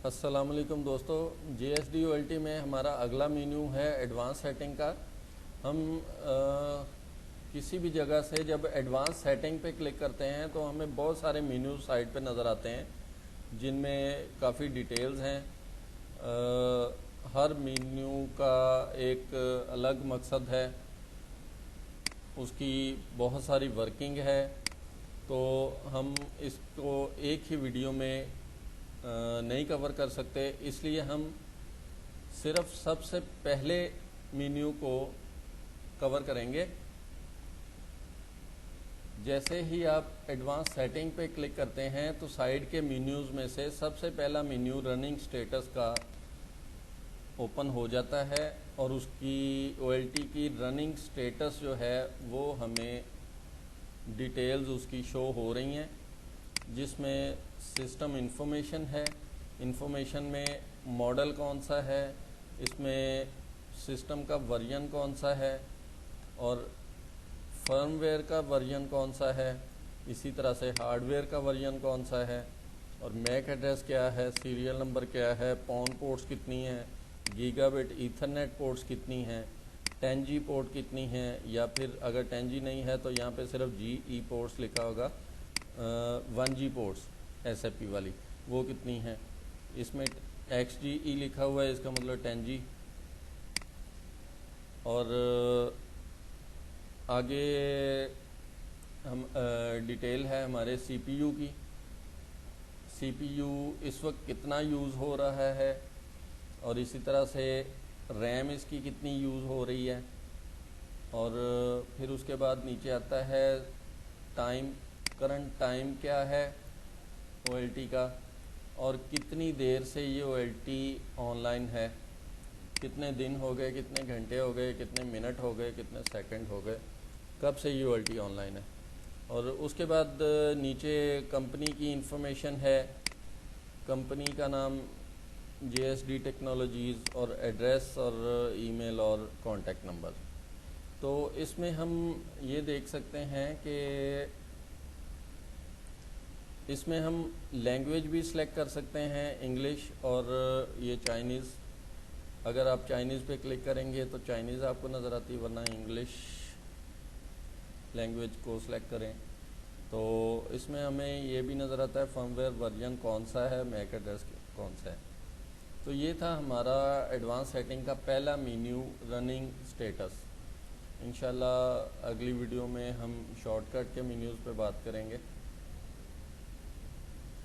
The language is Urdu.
السلام علیکم دوستو، GSDOLT میں ہمارا اگلا مینیو ہے ایڈوانس سیٹنگ کا۔ ہم کسی بھی جگہ سے جب ایڈوانس سیٹنگ پہ کلک کرتے ہیں تو ہمیں بہت سارے مینیو سائٹ پہ نظر آتے ہیں جن میں کافی ڈیٹیلز ہیں۔ ہر مینیو کا ایک الگ مقصد ہے، اس کی بہت ساری ورکنگ ہے، تو ہم اس کو ایک ہی ویڈیو میں نہیں کور کر سکتے، اس لیے ہم صرف سب سے پہلے مینیو کو کور کریں گے۔ جیسے ہی آپ ایڈوانس سیٹنگ پہ کلک کرتے ہیں تو سائڈ کے مینیوز میں سے سب سے پہلا مینیو رننگ سٹیٹس کا اوپن ہو جاتا ہے، اور اس کی OLT کی رننگ سٹیٹس جو ہے وہ ہمیں ڈیٹیلز اس کی شو ہو رہی ہیں، جس میں سسٹم انفارمیشن ہے۔ انفارمیشن میں ماڈل کون سا ہے، اس میں سسٹم کا ورژن کون سا ہے، اور فرم ویئر کا ورژن کون سا ہے، اسی طرح سے ہارڈ ویئر کا ورژن کون سا ہے، اور میک ایڈریس کیا ہے، سیریل نمبر کیا ہے، پون پورٹس کتنی ہیں، گیگا بٹ ایتھرنیٹ پورٹس کتنی ہیں، 10G پورٹ کتنی ہیں، یا پھر اگر 10G نہیں ہے تو یہاں پہ صرف GE پورٹس لکھا ہوگا، 1G پورٹس SFP والی وہ کتنی ہیں۔ اس میں XGE لکھا ہوا ہے، اس کا مطلب 10G۔ اور آگے ہم ڈیٹیل ہے ہمارے CPU کی، CPU اس وقت کتنا یوز ہو رہا ہے، اور اسی طرح سے ریم اس کی کتنی یوز ہو رہی ہے، اور پھر اس کے بعد نیچے آتا ہے ٹائم، کرنٹ ٹائم کیا ہے OLT کا، اور کتنی دیر سے یہ OLT آن لائن ہے، کتنے دن ہو گئے، کتنے گھنٹے ہو گئے، کتنے منٹ ہو گئے، کتنے سیکنڈ ہو گئے، کب سے یہ OLT آن لائن ہے۔ اور اس کے بعد نیچے کمپنی کی انفارمیشن ہے، کمپنی کا نام JSD ٹیکنالوجیز، اور ایڈریس اور ای میل اور کانٹیکٹ نمبر۔ تو اس میں ہم یہ دیکھ سکتے ہیں کہ اس میں ہم لینگویج بھی سلیکٹ کر سکتے ہیں، انگلش اور یہ چائنیز۔ اگر آپ چائنیز پہ کلک کریں گے تو چائنیز آپ کو نظر آتی ہے، ورنہ انگلش لینگویج کو سلیکٹ کریں تو اس میں ہمیں یہ بھی نظر آتا ہے فرم ویئر ورژن کون سا ہے، میک ایڈریس کون سا ہے۔ تو یہ تھا ہمارا ایڈوانس سیٹنگ کا پہلا مینیو، رننگ سٹیٹس۔ انشاءاللہ اگلی ویڈیو میں ہم شارٹ کٹ کے مینیوز پہ بات کریں گے۔